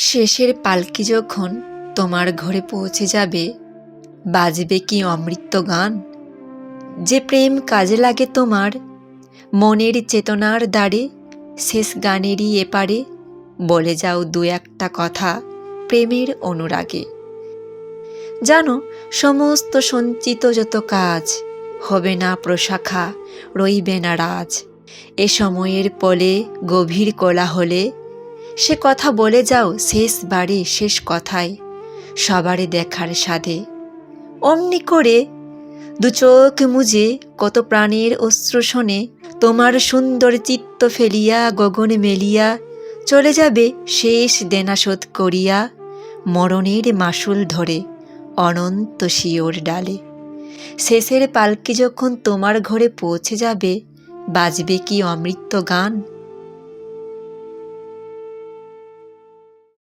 শেষের পালকি যখন তোমার ঘরে পৌঁছে যাবে, বাজবে কি অমৃত গান? যে প্রেম কাজে লাগে তোমার মনের চেতনার দ্বারে, শেষ গানেরই এপারে বলে যাও দু একটা কথা প্রেমের অনুরাগে। জানো, সমস্ত সঞ্চিত যত কাজ হবে না প্রশাখা, রইবে না রাজ। এ সময়ের পলে গভীর কোলাহলে সে কথা বলে যাও শেষবারে শেষ কথায়, সবারে দেখার সাধে। অমনি করে দু চোখ মুজে কত প্রাণের অশ্রু শোনে তোমার সুন্দর চিত্ত ফেলিয়া গগনে মেলিয়া চলে যাবে শেষ দেনা শোধ করিয়া, মরণের মাসুল ধরে অনন্ত শিওর ডালে। শেষের পালকি যখন তোমার ঘরে পৌঁছে যাবে, বাজবে কি অমৃত গান?